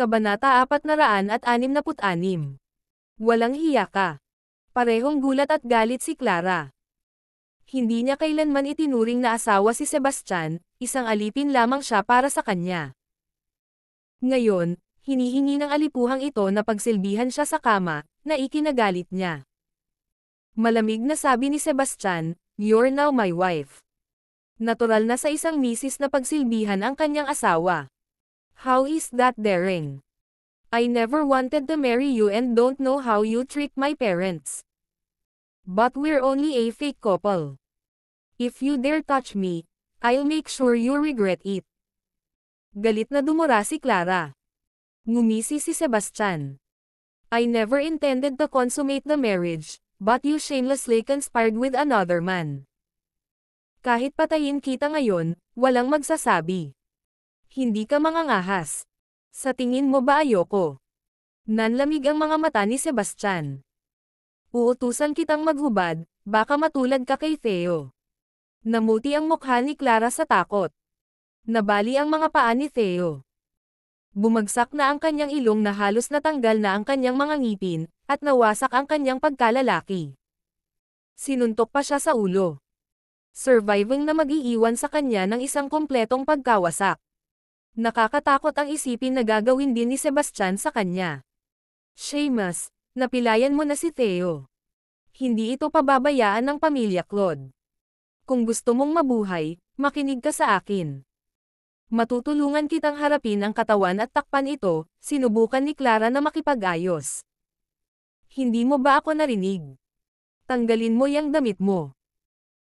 Kabanata 466. Walang hiya ka. Parehong gulat at galit si Clara. Hindi niya kailanman itinuring na asawa si Sebastian, isang alipin lamang siya para sa kanya. Ngayon, hinihingi ng alipuhang ito na pagsilbihan siya sa kama, na ikinagalit niya. Malamig na sabi ni Sebastian, "You're now my wife." Natural na sa isang misis na pagsilbihan ang kanyang asawa. How is that daring? I never wanted to marry you and don't know how you trick my parents. But we're only a fake couple. If you dare touch me, I'll make sure you regret it. Galit na dumura si Clara. Ngumisi si Sebastian. I never intended to consummate the marriage, but you shamelessly conspired with another man. Kahit patayin kita ngayon, walang magsasabi. Hindi ka mangangahas. Sa tingin mo ba ayoko? Nanlamig ang mga mata ni Sebastian. Uutusan kitang maghubad, baka matulad ka kay Theo. Namuti ang mukha ni Clara sa takot. Nabali ang mga paa ni Theo. Bumagsak na ang kanyang ilong na halos natanggal na ang kanyang mga ngipin, at nawasak ang kanyang pagkalalaki. Sinuntok pa siya sa ulo. Surviving na mag-iiwan sa kanya ng isang kumpletong pagkawasak. Nakakatakot ang isipin na gagawin din ni Sebastian sa kanya. Seamus, napilayan mo na si Theo. Hindi ito pababayaan ng pamilya Claude. Kung gusto mong mabuhay, makinig ka sa akin. Matutulungan kitang harapin ang katawan at takpan ito, sinubukan ni Clara na makipag-ayos. Hindi mo ba ako narinig? Tanggalin mo yang damit mo.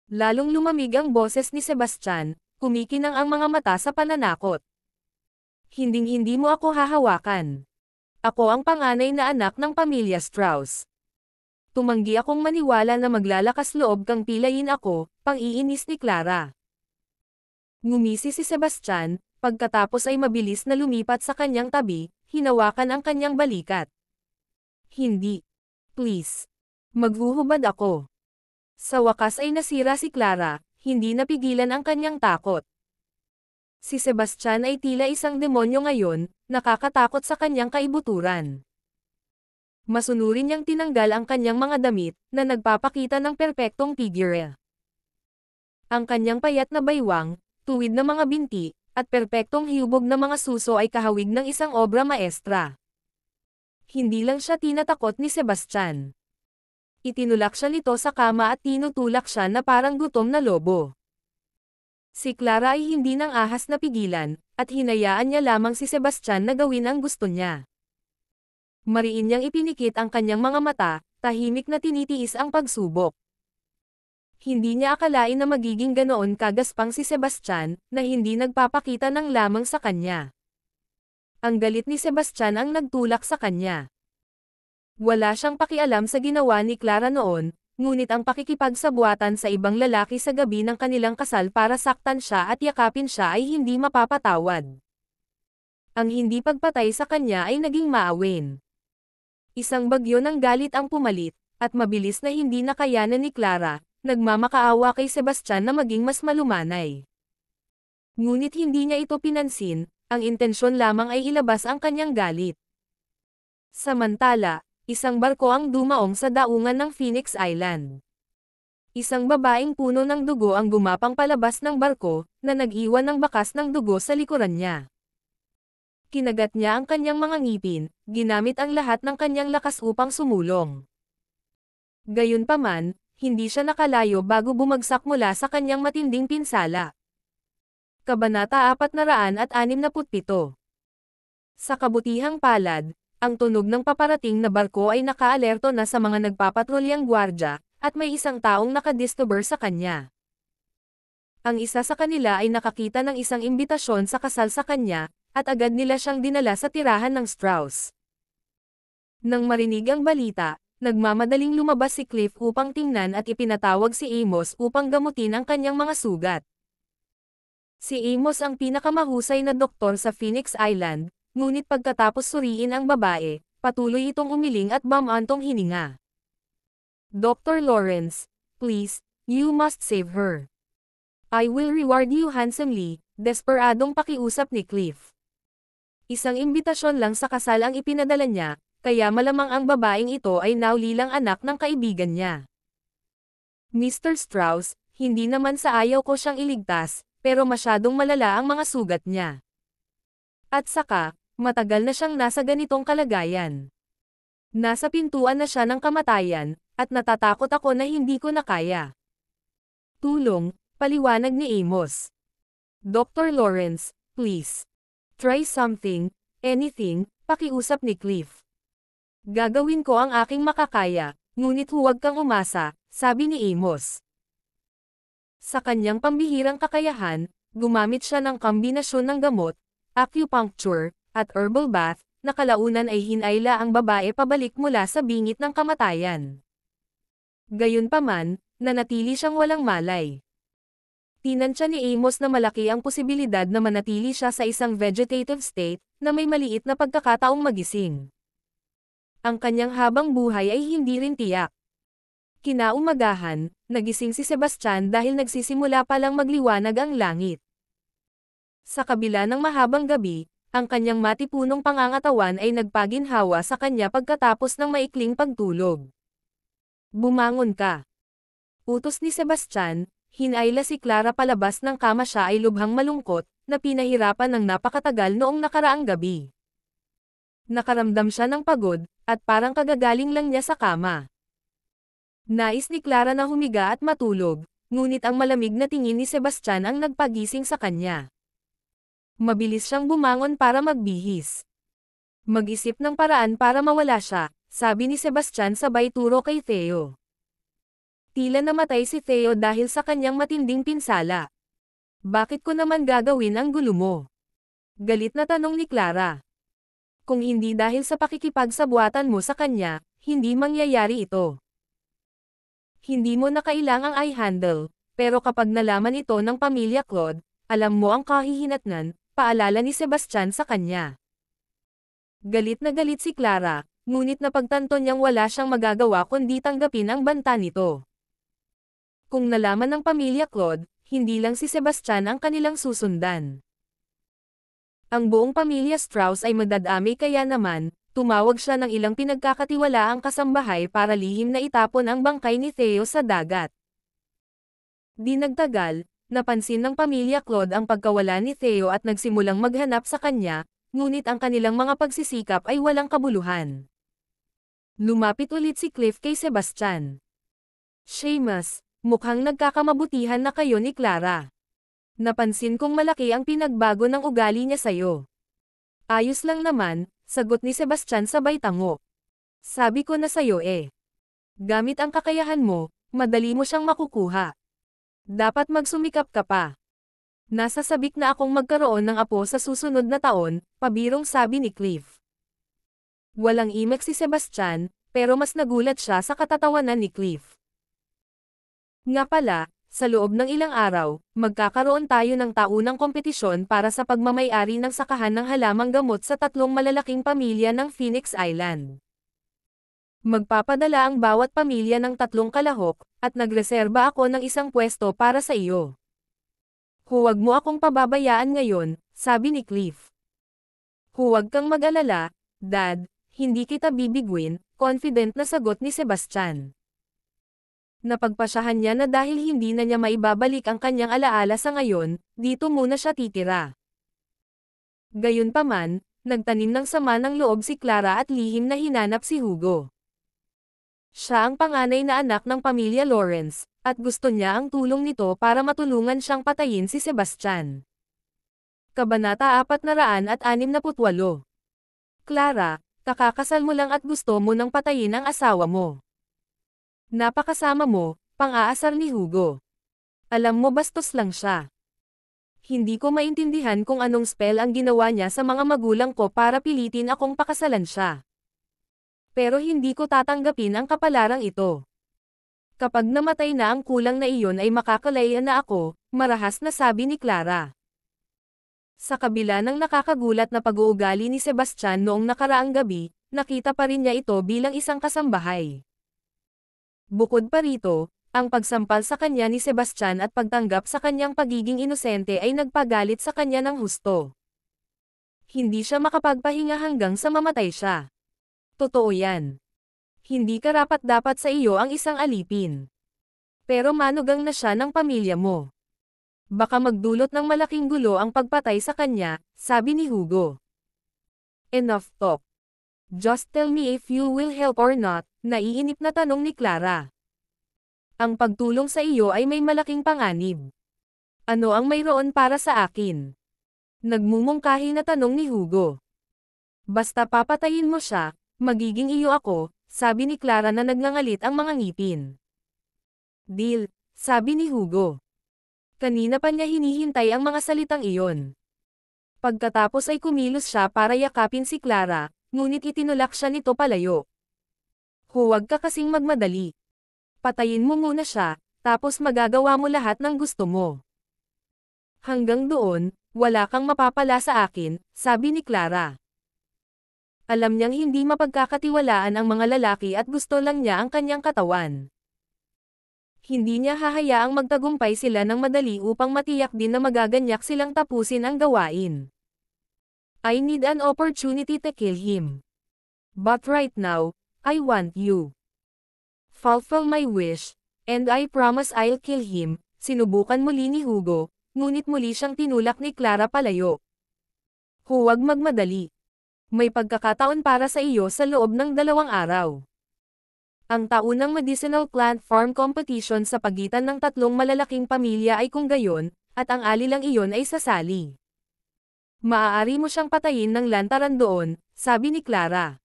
Lalong lumamig ang boses ni Sebastian, kumikinang ang mga mata sa pananakot. Hinding-hindi mo ako hahawakan. Ako ang panganay na anak ng pamilya Strauss. Tumanggi akong maniwala na maglalakas loob kang pilayin ako, pang-iinis ni Clara. Ngumisi si Sebastian, pagkatapos ay mabilis na lumipat sa kanyang tabi, hinawakan ang kanyang balikat. Hindi. Please. Maghuhubad ako. Sa wakas ay nasira si Clara, hindi napigilan ang kanyang takot. Si Sebastian ay tila isang demonyo ngayon, nakakatakot sa kanyang kaibuturan. Masunurin niyang tinanggal ang kanyang mga damit, na nagpapakita ng perpektong figure. Ang kanyang payat na baywang, tuwid na mga binti, at perpektong hiyubog na mga suso ay kahawig ng isang obra maestra. Hindi lang siya tinatakot ni Sebastian. Itinulak siya nito sa kama at tinutulak siya na parang gutom na lobo. Si Clara ay hindi nang ahas na pigilan, at hinayaan niya lamang si Sebastian na gawin ang gusto niya. Mariin niyang ipinikit ang kanyang mga mata, tahimik na tinitiis ang pagsubok. Hindi niya akalain na magiging ganoon kagaspang si Sebastian, na hindi nagpapakita ng lamang sa kanya. Ang galit ni Sebastian ang nagtulak sa kanya. Wala siyang pakialam sa ginawa ni Clara noon, ngunit ang pakikipagsabuatan sa ibang lalaki sa gabi ng kanilang kasal para saktan siya at yakapin siya ay hindi mapapatawad. Ang hindi pagpatay sa kanya ay naging maawin. Isang bagyo ng galit ang pumalit, at mabilis na hindi nakayanan ni Clara, nagmamakaawa kay Sebastian na maging mas malumanay. Ngunit hindi niya ito pinansin, ang intensyon lamang ay ilabas ang kanyang galit. Samantala, isang barko ang dumaong sa daungan ng Phoenix Island. Isang babaeng puno ng dugo ang gumapang palabas ng barko, na nag-iwan ng bakas ng dugo sa likuran niya. Kinagat niya ang kanyang mga ngipin, ginamit ang lahat ng kanyang lakas upang sumulong. Gayunpaman, hindi siya nakalayo bago bumagsak mula sa kanyang matinding pinsala. Kabanata 467. Sa kabutihang palad, ang tunog ng paparating na barko ay nakaalerto na sa mga nagpapatrolyang gwardya, at may isang taong nakadistober sa kanya. Ang isa sa kanila ay nakakita ng isang imbitasyon sa kasal sa kanya, at agad nila siyang dinala sa tirahan ng Strauss. Nang marinig ang balita, nagmamadaling lumabas si Cliff upang tingnan at ipinatawag si Amos upang gamutin ang kanyang mga sugat. Si Amos ang pinakamahusay na doktor sa Phoenix Island, ngunit pagkatapos suriin ang babae, patuloy itong umiling at bumantong hininga. Dr. Lawrence, please, you must save her. I will reward you handsomely, desperadong pakiusap ni Cliff. Isang imbitasyon lang sa kasal ang ipinadala niya, kaya malamang ang babaeng ito ay naulilang anak ng kaibigan niya. Mr. Strauss, hindi naman sa ayaw ko siyang iligtas, pero masyadong malala ang mga sugat niya. At saka, matagal na siyang nasa ganitong kalagayan. Nasa pintuan na siya ng kamatayan, at natatakot ako na hindi ko na kaya. Tulong, paliwanag ni Amos. Dr. Lawrence, please. Try something, anything, pakiusap ni Cliff. Gagawin ko ang aking makakaya, ngunit huwag kang umasa, sabi ni Amos. Sa kanyang pambihirang kakayahan, gumamit siya ng kombinasyon ng gamot, acupuncture, at herbal bath, na kalaunan ay hinayla ang babae pabalik mula sa bingit ng kamatayan. Gayunpaman, nanatili siyang walang malay. Tinansya ni Amos na malaki ang posibilidad na manatili siya sa isang vegetative state, na may maliit na pagkakataong magising. Ang kanyang habang buhay ay hindi rin tiyak. Kinaumagahan, nagising si Sebastian dahil nagsisimula palang magliwanag ang langit. Sa kabila ng mahabang gabi, ang kanyang matipunong pangangatawan ay nagpaginhawa sa kanya pagkatapos ng maikling pagtulog. Bumangon ka. Utos ni Sebastian, hinayla si Clara palabas ng kama. Siya ay lubhang malungkot, na pinahirapan ng napakatagal noong nakaraang gabi. Nakaramdam siya ng pagod, at parang kagagaling lang niya sa kama. Nais ni Clara na humiga at matulog, ngunit ang malamig na tingin ni Sebastian ang nagpagising sa kanya. Mabilis siyang bumangon para magbihis. Mag-isip ng paraan para mawala siya, sabi ni Sebastian sabay turo kay Theo. Tila namatay si Theo dahil sa kanyang matinding pinsala. Bakit ko naman gagawin ang gulo mo? Galit na tanong ni Clara. Kung hindi dahil sa pakikipagsabuatan mo sa kanya, hindi mangyayari ito. Hindi mo na kailangang i-handle, pero kapag nalaman ito ng pamilya Claude, alam mo ang kahihinatnan, paalala ni Sebastian sa kanya. Galit na galit si Clara, ngunit napagtanto niyang wala siyang magagawa kundi tanggapin ang banta nito. Kung nalaman ng pamilya Claude, hindi lang si Sebastian ang kanilang susundan. Ang buong pamilya Strauss ay magdadami kaya naman, tumawag siya ng ilang pinagkakatiwalaang kasambahay para lihim na itapon ang bangkay ni Theo sa dagat. Di nagtagal, napansin ng pamilya Claude ang pagkawala ni Theo at nagsimulang maghanap sa kanya, ngunit ang kanilang mga pagsisikap ay walang kabuluhan. Lumapit ulit si Cliff kay Sebastian. Seamus, mukhang nagkakamabutihan na kayo ni Clara. Napansin kong malaki ang pinagbago ng ugali niya sayo. Ayos lang naman, sagot ni Sebastian sabay tango. Sabi ko na sayo eh. Gamit ang kakayahan mo, madali mo siyang makukuha. Dapat magsumikap ka pa. Nasa sabik na akong magkaroon ng apo sa susunod na taon, pabirong sabi ni Cliff. Walang imek si Sebastian, pero mas nagulat siya sa katatawanan ni Cliff. Nga pala, sa loob ng ilang araw, magkakaroon tayo ng taunang kompetisyon para sa pagmamay-ari ng sakahan ng halamang gamot sa 3 malalaking pamilya ng Phoenix Island. Magpapadala ang bawat pamilya ng 3 kalahok, at nagreserba ako ng isang pwesto para sa iyo. Huwag mo akong pababayaan ngayon, sabi ni Cliff. Huwag kang mag-alala, Dad, hindi kita bibigwin, confident na sagot ni Sebastian. Napagpasyahan niya na dahil hindi na niya maibabalik ang kanyang alaala sa ngayon, dito muna siya titira. Gayunpaman, nagtanim ng sama ng loob si Clara at lihim na hinanap si Hugo. Siya ang panganay na anak ng pamilya Lawrence, at gusto niya ang tulong nito para matulungan siyang patayin si Sebastian. Kabanata 468. Clara, kakakasal mo lang at gusto mo nang patayin ang asawa mo. Napakasama mo, pang-aasar ni Hugo. Alam mo bastos lang siya. Hindi ko maintindihan kung anong spell ang ginawa niya sa mga magulang ko para pilitin akong pakasalan siya. Pero hindi ko tatanggapin ang kapalarang ito. Kapag namatay na ang kulang na iyon ay makakalaya na ako, marahas na sabi ni Clara. Sa kabila ng nakakagulat na pag-uugali ni Sebastian noong nakaraang gabi, nakita pa rin niya ito bilang isang kasambahay. Bukod pa rito, ang pagsampal sa kanya ni Sebastian at pagtanggap sa kanyang pagiging inosente ay nagpagalit sa kanya ng husto. Hindi siya makapagpahinga hanggang sa mamatay siya. Totoo yan. Hindi karapat-dapat sa iyo ang isang alipin. Pero manugang na siya ng pamilya mo. Baka magdulot ng malaking gulo ang pagpatay sa kanya, sabi ni Hugo. Enough talk. Just tell me if you will help or not, naiinip na tanong ni Clara. Ang pagtulong sa iyo ay may malaking panganib. Ano ang mayroon para sa akin? Nagmumungkahi na tanong ni Hugo. Basta papatayin mo siya, magiging iyo ako, sabi ni Clara na nagngangalit ang mga ngipin. Deal, sabi ni Hugo. Kanina pa niya hinihintay ang mga salitang iyon. Pagkatapos ay kumilos siya para yakapin si Clara, ngunit itinulak siya nito palayo. Huwag ka kasing magmadali. Patayin mo muna siya, tapos magagawa mo lahat ng gusto mo. Hanggang doon, wala kang mapapala sa akin, sabi ni Clara. Alam niyang hindi mapagkakatiwalaan ang mga lalaki at gusto lang niya ang kanyang katawan. Hindi niya hahayaang magtagumpay sila ng madali upang matiyak din na magaganyak silang tapusin ang gawain. I need an opportunity to kill him. But right now, I want you. Fulfill my wish, and I promise I'll kill him, sinubukan muli ni Hugo, ngunit muli siyang tinulak ni Clara palayo. Huwag magmadali. May pagkakataon para sa iyo sa loob ng 2 araw. Ang taunang medicinal plant farm competition sa pagitan ng 3 malalaking pamilya ay kung gayon, at ang alilang iyon ay sasali. Maaari mo siyang patayin ng lantaran doon, sabi ni Clara.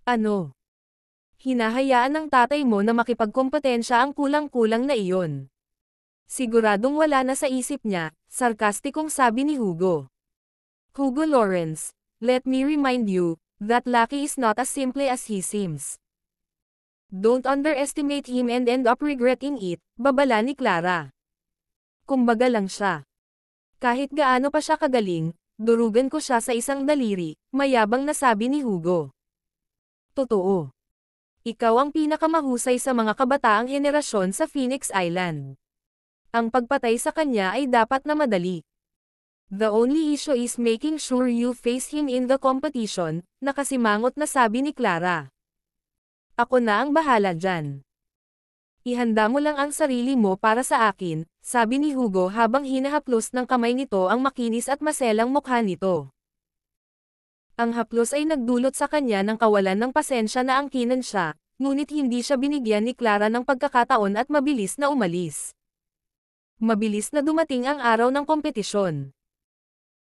Ano? Hinahayaan ng tatay mo na makipagkompetensya ang kulang-kulang na iyon. Siguradong wala na sa isip niya, sarkastikong sabi ni Hugo. Hugo Lawrence, let me remind you, that Lucky is not as simple as he seems. Don't underestimate him and end up regretting it, babala ni Clara. Kumbaga lang siya. Kahit gaano pa siya kagaling, durugan ko siya sa isang daliri, mayabang na sabi ni Hugo. Totoo. Ikaw ang pinakamahusay sa mga kabataang henerasyon sa Phoenix Island. Ang pagpatay sa kanya ay dapat na madali. The only issue is making sure you face him in the competition, nakasimangot na sabi ni Clara. Ako na ang bahala dyan. Ihanda mo lang ang sarili mo para sa akin, sabi ni Hugo habang hinahaplos ng kamay nito ang makinis at maselang mukha nito. Ang haplos ay nagdulot sa kanya ng kawalan ng pasensya na angkinan siya, ngunit hindi siya binigyan ni Clara ng pagkakataon at mabilis na umalis. Mabilis na dumating ang araw ng kompetisyon.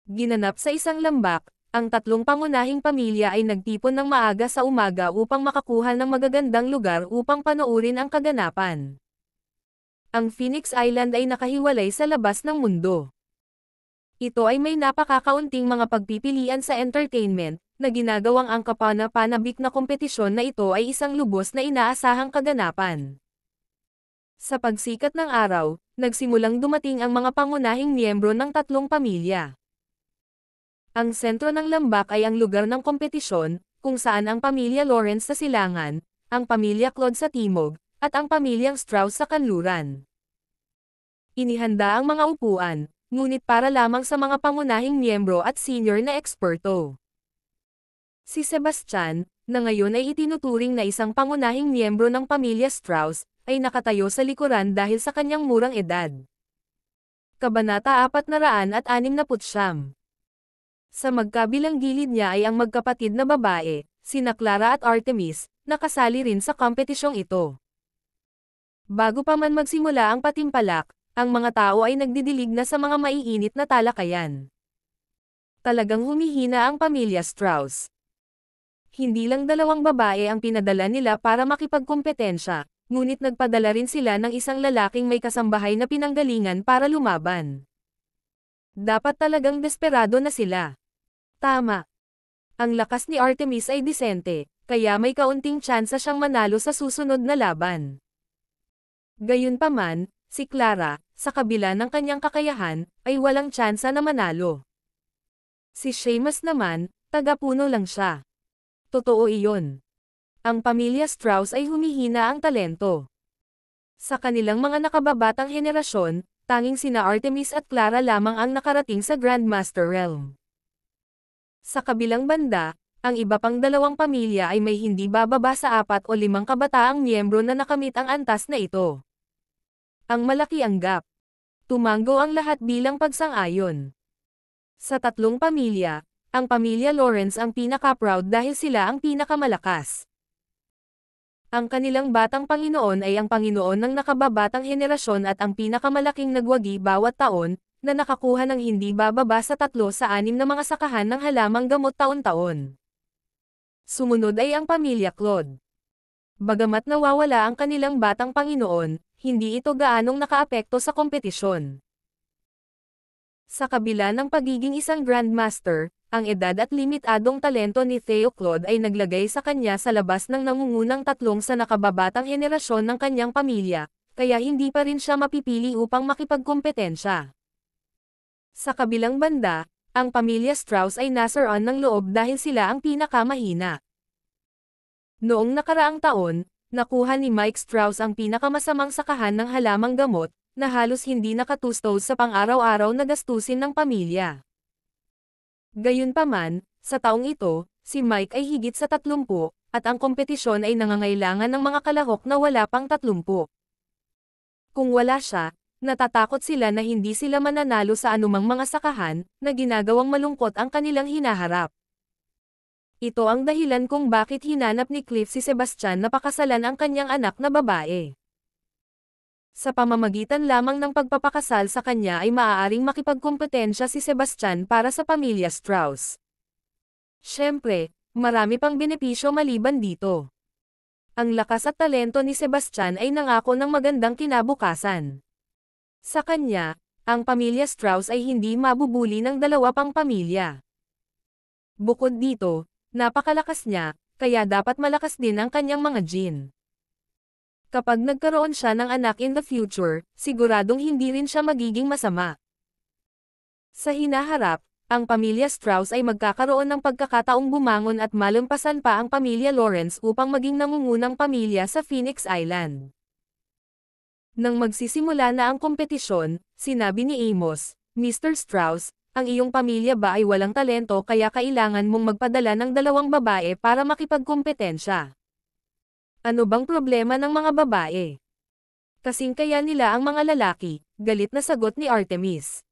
Ginanap sa isang lambak, ang 3 pangunahing pamilya ay nagtipon ng maaga sa umaga upang makakuha ng magagandang lugar upang panoorin ang kaganapan. Ang Phoenix Island ay nakahiwalay sa labas ng mundo. Ito ay may napakakaunting mga pagpipilian sa entertainment, na ginagawang ang kapana-panabik na kompetisyon na ito ay isang lubos na inaasahang kaganapan. Sa pagsikat ng araw, nagsimulang dumating ang mga pangunahing miyembro ng 3 pamilya. Ang sentro ng lambak ay ang lugar ng kompetisyon, kung saan ang pamilya Lawrence sa silangan, ang pamilya Claude sa timog, at ang pamilyang Strauss sa kanluran. Inihanda ang mga upuan, ngunit para lamang sa mga pangunahing miyembro at senior na eksperto. Si Sebastian, na ngayon ay itinuturing na isang pangunahing miyembro ng pamilya Strauss, ay nakatayo sa likuran dahil sa kanyang murang edad. Kabanata 469. Sa magkabilang gilid niya ay ang magkapatid na babae, sina Clara at Artemis, na kasali rin sa kompetisyong ito. Bago pa man magsimula ang patimpalak, ang mga tao ay nagdidilig na sa mga maiinit na talakayan. Talagang humihina ang pamilya Strauss. Hindi lang 2 babae ang pinadala nila para makipagkompetensya, ngunit nagpadala rin sila ng isang lalaking may kasambahay na pinanggalingan para lumaban. Dapat talagang desperado na sila. Tama. Ang lakas ni Artemis ay disente, kaya may kaunting tsansa siyang manalo sa susunod na laban. Gayunpaman, si Clara, sa kabila ng kanyang kakayahan, ay walang tsansa na manalo. Si Seamus naman, taga-puno lang siya. Totoo iyon. Ang pamilya Strauss ay humihina ang talento. Sa kanilang mga nakababatang henerasyon, tanging sina Artemis at Clara lamang ang nakarating sa Grandmaster realm. Sa kabilang banda, ang iba pang dalawang pamilya ay may hindi bababa sa 4 o 5 kabataang miyembro na nakamit ang antas na ito. Ang malaki ang gap. Tumanggo ang lahat bilang pagsang-ayon. Sa tatlong pamilya, ang pamilya Lawrence ang pinaka-proud dahil sila ang pinakamalakas. Ang kanilang batang Panginoon ay ang Panginoon ng nakababatang henerasyon at ang pinakamalaking nagwagi bawat taon, na nakakuha ng hindi bababa sa 3 sa 6 na mga sakahan ng halamang gamot taon-taon. Sumunod ay ang pamilya Claude. Bagamat nawawala ang kanilang batang Panginoon, hindi ito gaanong nakaapekto sa kompetisyon. Sa kabila ng pagiging isang Grandmaster, ang edad at limitadong talento ni Theo Claude ay naglagay sa kanya sa labas ng nangungunang 3 sa nakababatang henerasyon ng kanyang pamilya, kaya hindi pa rin siya mapipili upang makipagkompetensya. Sa kabilang banda, ang pamilya Strauss ay nasaran ng loob dahil sila ang pinakamahina. Noong nakaraang taon, nakuha ni Mike Strauss ang pinakamasamang sakahan ng halamang gamot, na halos hindi nakatustos sa pang-araw-araw na gastusin ng pamilya. Gayunpaman, sa taong ito, si Mike ay higit sa 30, at ang kompetisyon ay nangangailangan ng mga kalahok na wala pang 30. Kung wala siya, natatakot sila na hindi sila mananalo sa anumang mga sakahan, na ginagawang malungkot ang kanilang hinaharap. Ito ang dahilan kung bakit hinanap ni Cliff si Sebastian na pakasalan ang kanyang anak na babae. Sa pamamagitan lamang ng pagpapakasal sa kanya ay maaaring makipagkompetensya si Sebastian para sa pamilya Strauss. Siyempre, marami pang benepisyo maliban dito. Ang lakas at talento ni Sebastian ay nangako ng magandang kinabukasan. Sa kanya, ang pamilya Strauss ay hindi mabubuli ng 2 pang pamilya. Bukod dito, napakalakas niya, kaya dapat malakas din ang kanyang mga gene. Kapag nagkaroon siya ng anak in the future, siguradong hindi rin siya magiging masama. Sa hinaharap, ang pamilya Strauss ay magkakaroon ng pagkakataong bumangon at malampasan pa ang pamilya Lawrence upang maging nangungunang pamilya sa Phoenix Island. Nang magsisimula na ang kompetisyon, sinabi ni Amos, "Mr. Strauss, ang iyong pamilya ba ay walang talento kaya kailangan mong magpadala ng 2 babae para makipagkompetensya? Ano bang problema ng mga babae? Kasing kaya nila ang mga lalaki," galit na sagot ni Artemis.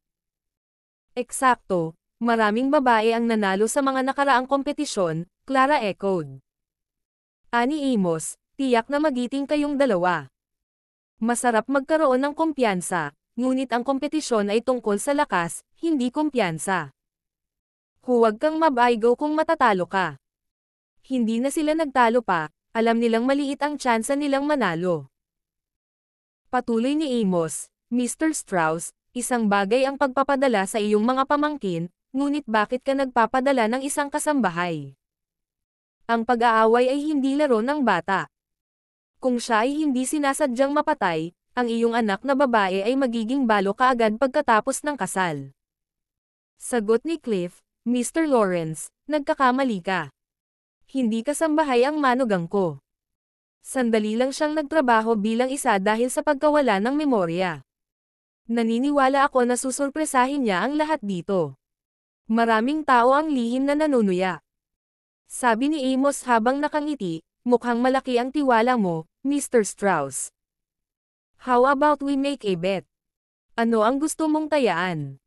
"Eksakto, maraming babae ang nanalo sa mga nakaraang kompetisyon," Clara echoed. Ani Amos, "Tiyak na magiting kayong 2. Masarap magkaroon ng kumpiyansa, ngunit ang kompetisyon ay tungkol sa lakas, hindi kumpiyansa. Huwag kang mabaigo kung matatalo ka." Hindi na sila nagtalo pa. Alam nilang maliit ang tsansa nilang manalo. Patuloy ni Amos, "Mr. Strauss, isang bagay ang pagpapadala sa iyong mga pamangkin, ngunit bakit ka nagpapadala ng isang kasambahay? Ang pag-aaway ay hindi laro ng bata. Kung siya ay hindi sinasadyang mapatay, ang iyong anak na babae ay magiging balo kaagad pagkatapos ng kasal." Sagot ni Cliff, "Mr. Lawrence, nagkakamali ka. Hindi kasambahay ang manugang ko. Sandali lang siyang nagtrabaho bilang isa dahil sa pagkawala ng memorya. Naniniwala ako na susurpresahin niya ang lahat dito. Maraming tao ang lihim na nanunuya." Sabi ni Amos habang nakangiti, "Mukhang malaki ang tiwala mo, Mr. Strauss. How about we make a bet? Ano ang gusto mong tayaan?"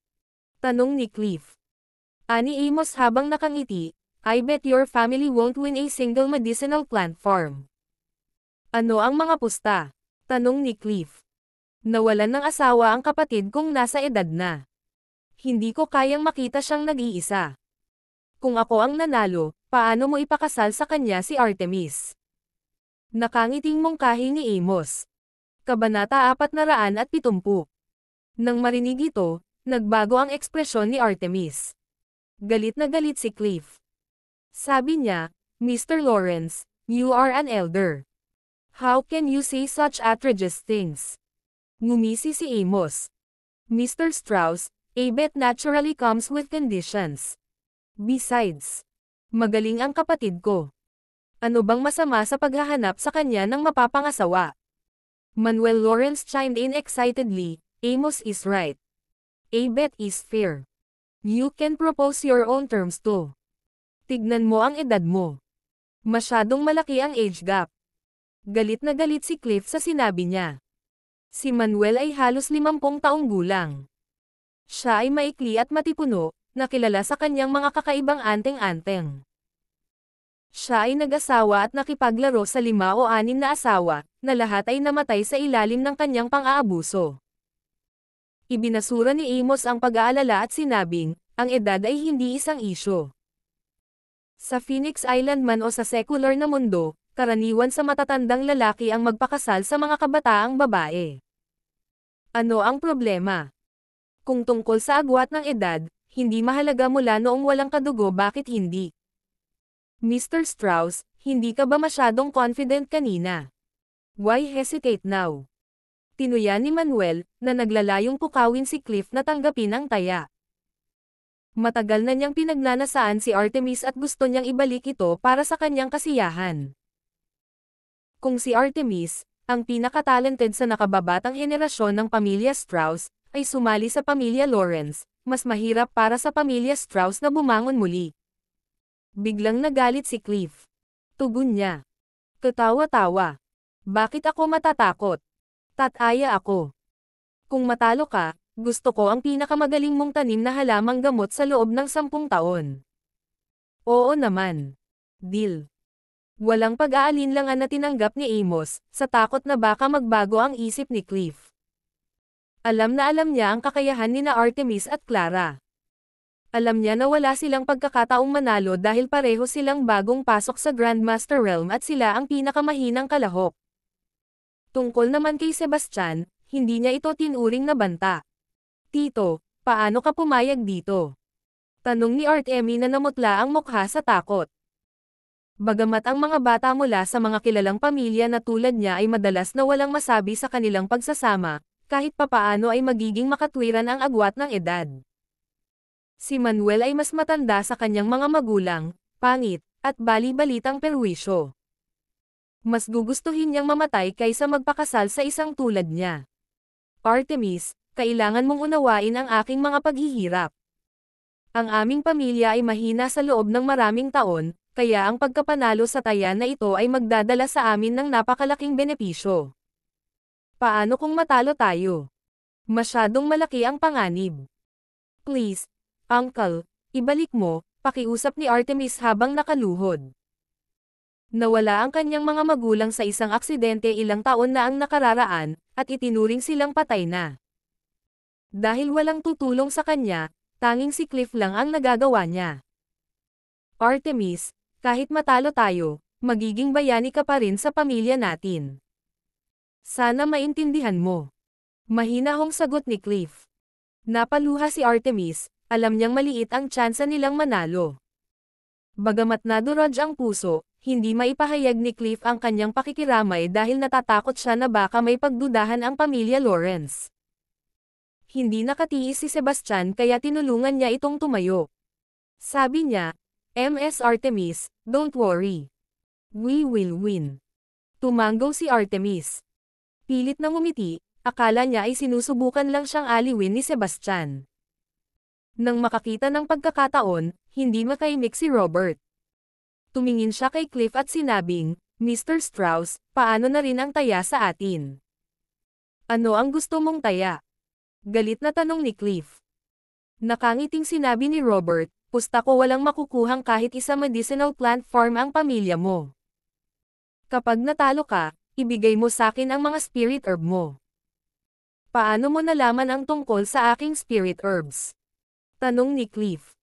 Tanong ni Cliff. Ani Amos habang nakangiti, "I bet your family won't win a single medicinal plant farm." "Ano ang mga pusta?" tanong ni Cliff. "Nawalan ng asawa ang kapatid kong nasa edad na. Hindi ko kayang makita siyang nag-iisa. Kung ako ang nanalo, paano mo ipakasal sa kanya si Artemis?" Nakangiting mungkahi ni Amos. Kabanata 470. Nang marinig ito, nagbago ang ekspresyon ni Artemis. Galit na galit si Cliff. Sabi niya, "Mr. Lawrence, you are an elder. How can you say such outrageous things?" Ngumisi si Amos. "Mr. Strauss, a bet naturally comes with conditions. Besides, magaling ang kapatid ko. Ano bang masama sa paghahanap sa kanya ng mapapangasawa?" Manuel Lawrence chimed in excitedly, "Amos is right. A bet is fair. You can propose your own terms too." Tignan mo ang edad mo. Masyadong malaki ang age gap. Galit na galit si Cliff sa sinabi niya. Si Manuel ay halos 50 taong gulang. Siya ay maikli at matipuno, na kilala sa kanyang mga kakaibang anteng-anteng. Siya ay nag-asawa at nakipaglaro sa 5 o 6 na asawa, na lahat ay namatay sa ilalim ng kanyang pang-aabuso. Ibinasura ni Amos ang pag-aalala at sinabing, ang edad ay hindi isang isyo. Sa Phoenix Island man o sa secular na mundo, karaniwan sa matatandang lalaki ang magpakasal sa mga kabataang babae. Ano ang problema? Kung tungkol sa agwat ng edad, hindi mahalaga mula noong walang kadugo, bakit hindi? Mr. Strauss, hindi ka ba masyadong confident kanina? Why hesitate now? Tinuya ni Manuel, na naglalayong pukawin si Cliff na tanggapin ang taya. Matagal na niyang pinagnanasaan si Artemis at gusto niyang ibalik ito para sa kanyang kasiyahan. Kung si Artemis, ang pinakatalented sa nakababatang henerasyon ng pamilya Strauss, ay sumali sa pamilya Lawrence, mas mahirap para sa pamilya Strauss na bumangon muli. Biglang nagalit si Cliff. Tugon niya. Katawa-tawa. Bakit ako matatakot? Tataya ako. Kung matalo ka, gusto ko ang pinakamagaling mong tanim na halamang gamot sa loob ng 10 taon. Oo naman. Deal. Walang pag-aalinlangan na tinanggap ni Amos, sa takot na baka magbago ang isip ni Cliff. Alam na alam niya ang kakayahan ni na Artemis at Clara. Alam niya na wala silang pagkakataong manalo dahil pareho silang bagong pasok sa Grandmaster Realm at sila ang pinakamahinang kalahok. Tungkol naman kay Sebastian, hindi niya ito tinuring na banta. Tito, paano ka pumayag dito? Tanong ni Artemi na namutla ang mukha sa takot. Bagamat ang mga bata mula sa mga kilalang pamilya na tulad niya ay madalas na walang masabi sa kanilang pagsasama, kahit papaano ay magiging makatwiran ang agwat ng edad. Si Manuel ay mas matanda sa kanyang mga magulang, pangit, at bali-balitang perwisyo. Mas gugustuhin niyang mamatay kaysa magpakasal sa isang tulad niya. Artemis, kailangan mong unawain ang aking mga paghihirap. Ang aming pamilya ay mahina sa loob ng maraming taon, kaya ang pagkapanalo sa taya na ito ay magdadala sa amin ng napakalaking benepisyo. Paano kung matalo tayo? Masyadong malaki ang panganib. Please, Uncle, ibalik mo, pakiusap ni Artemis habang nakaluhod. Nawala ang kanyang mga magulang sa isang aksidente ilang taon na ang nakararaan, at itinuring silang patay na. Dahil walang tutulong sa kanya, tanging si Cliff lang ang nagagawa niya. Artemis, kahit matalo tayo, magiging bayani ka pa rin sa pamilya natin. Sana maintindihan mo. Mahinahong sagot ni Cliff. Napaluha si Artemis, alam niyang maliit ang tsansa nilang manalo. Bagamat nadurog ang puso, hindi maipahayag ni Cliff ang kanyang pakikiramay dahil natatakot siya na baka may pagdudahan ang pamilya Lawrence. Hindi nakatiis si Sebastian kaya tinulungan niya itong tumayo. Sabi niya, Ms. Artemis, don't worry. We will win. Tumango si Artemis. Pilit na ngumiti, akala niya ay sinusubukan lang siyang aliwin ni Sebastian. Nang makakita ng pagkakataon, hindi makaimik si Robert. Tumingin siya kay Cliff at sinabing, Mr. Strauss, paano na rin ang taya sa atin? Ano ang gusto mong taya? Galit na tanong ni Cliff. Nakangiting sinabi ni Robert, pusta ko walang makukuhang kahit isa medicinal plant farm ang pamilya mo. Kapag natalo ka, ibigay mo sa akin ang mga spirit herb mo. Paano mo nalaman ang tungkol sa aking spirit herbs? Tanong ni Cliff.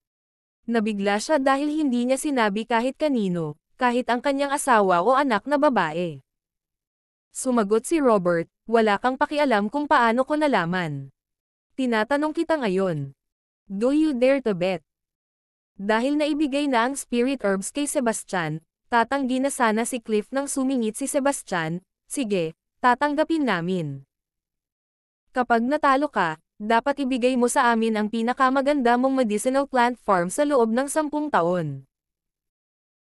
Nabigla siya dahil hindi niya sinabi kahit kanino, kahit ang kanyang asawa o anak na babae. Sumagot si Robert, wala kang pakialam kung paano ko nalaman. Tinatanong kita ngayon. Do you dare to bet? Dahil naibigay na ang spirit herbs kay Sebastian, tatanggi na sana si Cliff nang sumingit si Sebastian, sige, tatanggapin namin. Kapag natalo ka, dapat ibigay mo sa amin ang pinakamaganda mong medicinal plant farm sa loob ng 10 taon.